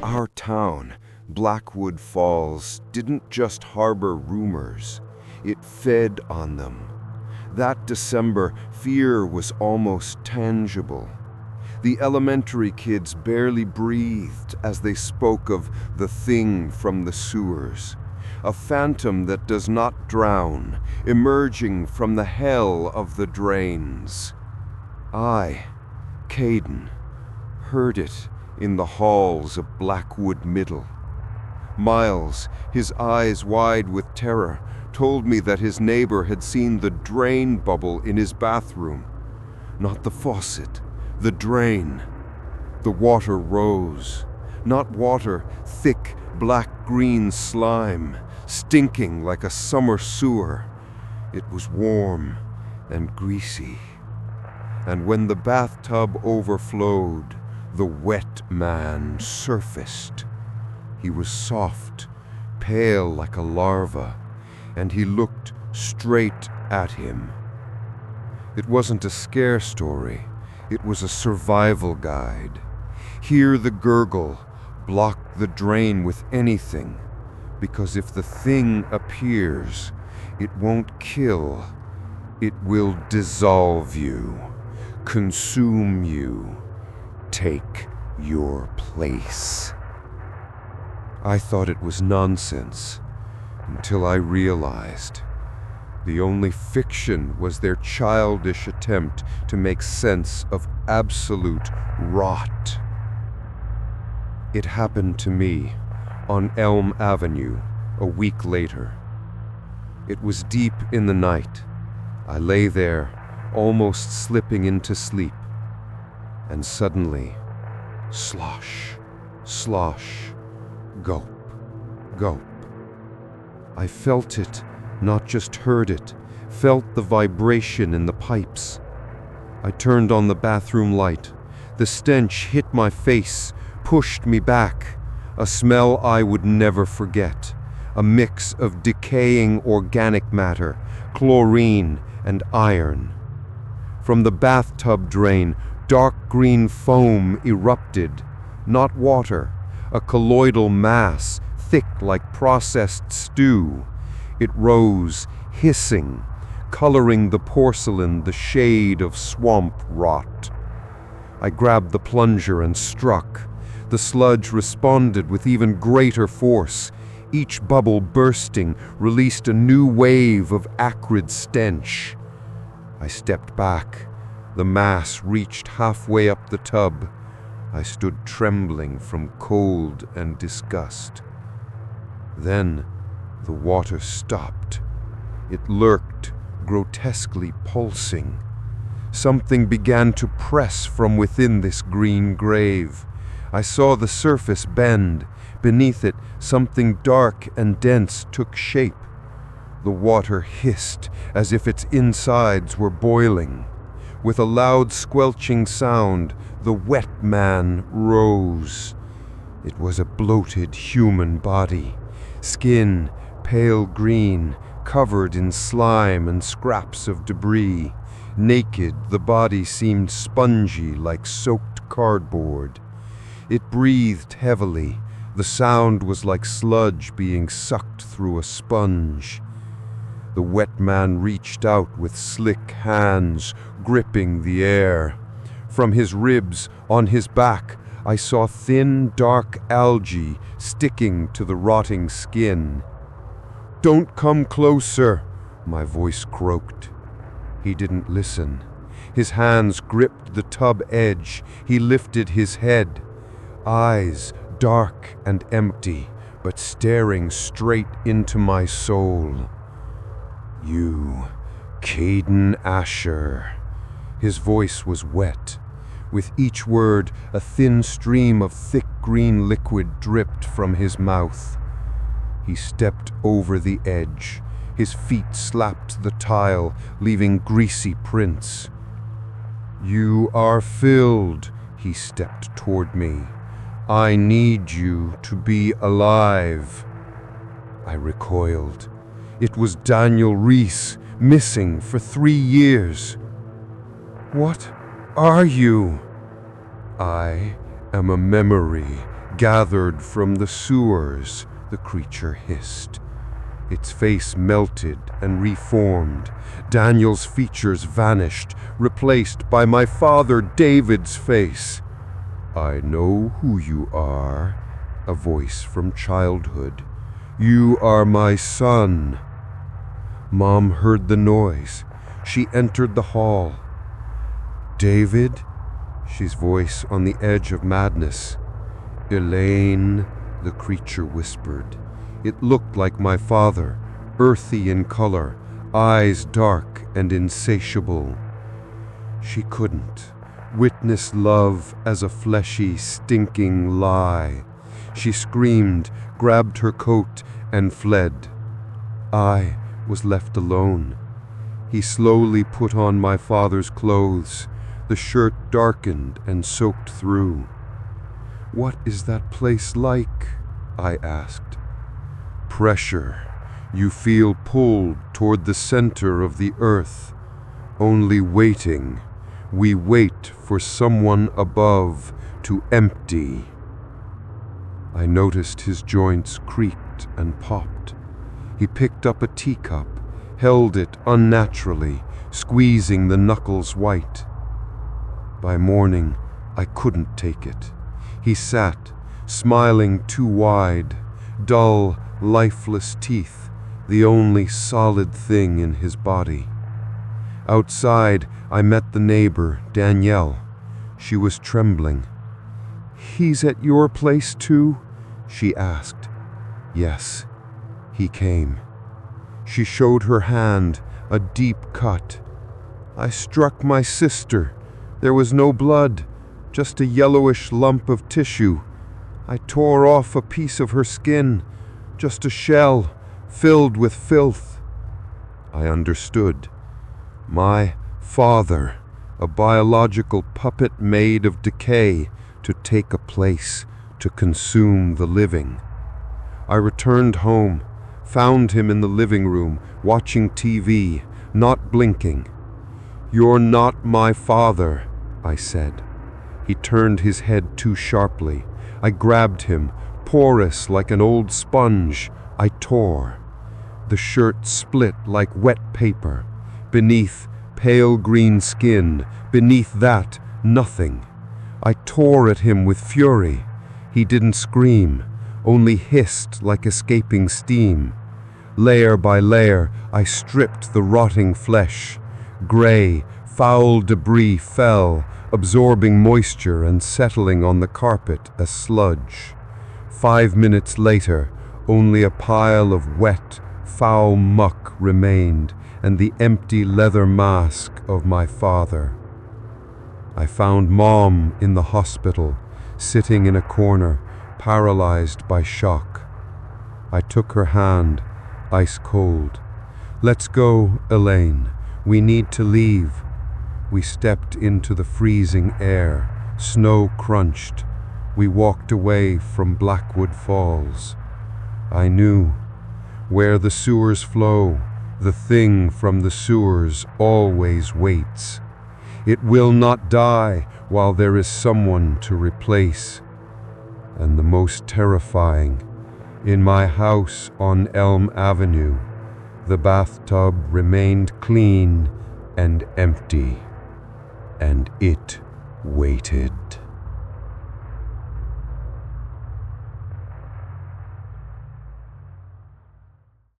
Our town, Blackwood Falls, didn't just harbor rumors, it fed on them. That December, fear was almost tangible. The elementary kids barely breathed as they spoke of the thing from the sewers, a phantom that does not drown, emerging from the hell of the drains. I, Kaiden, heard it in the halls of Blackwood Middle. Miles, his eyes wide with terror, told me that his neighbor had seen the drain bubble in his bathroom. Not the faucet, the drain. The water rose. Not water, thick, black-green slime, stinking like a summer sewer. It was warm and greasy. And when the bathtub overflowed, the wet man surfaced. He was soft, pale like a larva, and he looked straight at him. It wasn't a scare story, it was a survival guide. Hear the gurgle, block the drain with anything, because if the thing appears, it won't kill, it will dissolve you, consume you, take your place. I thought it was nonsense, until I realized the only fiction was their childish attempt to make sense of absolute rot. It happened to me on Elm Avenue a week later. It was deep in the night. I lay there, almost slipping into sleep, and suddenly, slosh, slosh, gulp, gulp. I felt it, not just heard it, felt the vibration in the pipes. I turned on the bathroom light. The stench hit my face, pushed me back. A smell I would never forget. A mix of decaying organic matter, chlorine and iron. From the bathtub drain, dark green foam erupted. Not water, a colloidal mass, thick like processed stew. It rose, hissing, coloring the porcelain the shade of swamp rot. I grabbed the plunger and struck. The sludge responded with even greater force. Each bubble bursting released a new wave of acrid stench. I stepped back. The mass reached halfway up the tub. I stood trembling from cold and disgust. Then the water stopped. It lurked, grotesquely pulsing. Something began to press from within this green grave. I saw the surface bend. Beneath it, something dark and dense took shape. The water hissed as if its insides were boiling. With a loud squelching sound, the wet man rose. It was a bloated human body, skin pale green, covered in slime and scraps of debris. Naked, the body seemed spongy like soaked cardboard. It breathed heavily. The sound was like sludge being sucked through a sponge. The wet man reached out with slick hands, gripping the air. From his ribs, on his back, I saw thin, dark algae sticking to the rotting skin. "Don't come closer," my voice croaked. He didn't listen. His hands gripped the tub edge. He lifted his head. Eyes dark and empty, but staring straight into my soul. "You, Kaiden Asher." His voice was wet. With each word, a thin stream of thick green liquid dripped from his mouth. He stepped over the edge. His feet slapped the tile, leaving greasy prints. "You are filled," he stepped toward me. "I need you to be alive." I recoiled. It was Daniel Reese, missing for 3 years. "What are you?" "I am a memory gathered from the sewers, the creature hissed. Its face melted and reformed. Daniel's features vanished, replaced by my father David's face. "I know who you are," a voice from childhood. "You are my son." Mom heard the noise. She entered the hall. "David?" She's voice on the edge of madness. "Elaine," the creature whispered. It looked like my father, earthy in color, eyes dark and insatiable. She couldn't witness love as a fleshy, stinking lie. She screamed, grabbed her coat, and fled. I was left alone. He slowly put on my father's clothes. The shirt darkened and soaked through. "What is that place like?" I asked. "Pressure. You feel pulled toward the center of the earth. Only waiting. We wait for someone above to empty." I noticed his joints creaked and popped. He picked up a teacup, held it unnaturally, squeezing the knuckles white. By morning, I couldn't take it. He sat, smiling too wide, dull, lifeless teeth, the only solid thing in his body. Outside, I met the neighbor, Danielle. She was trembling. "He's at your place too?" she asked. "Yes." He came. She showed her hand, a deep cut. "I struck my sister. There was no blood, just a yellowish lump of tissue. I tore off a piece of her skin, just a shell filled with filth." I understood. My father, a biological puppet made of decay to take a place, to consume the living. I returned home, found him in the living room, watching TV, not blinking. "You're not my father," I said. He turned his head too sharply. I grabbed him, porous like an old sponge. I tore. The shirt split like wet paper. Beneath, pale green skin. Beneath that, nothing. I tore at him with fury. He didn't scream, only hissed like escaping steam. Layer by layer, I stripped the rotting flesh. Gray, foul debris fell, absorbing moisture and settling on the carpet as sludge. 5 minutes later, only a pile of wet, foul muck remained, and the empty leather mask of my father. I found Mom in the hospital, sitting in a corner, paralyzed by shock. I took her hand, ice cold. "Let's go, Elaine. We need to leave." We stepped into the freezing air. Snow crunched. We walked away from Blackwood Falls. I knew. Where the sewers flow, the thing from the sewers always waits. It will not die while there is someone to replace. And the most terrifying, in my house on Elm Avenue, the bathtub remained clean and empty, and it waited.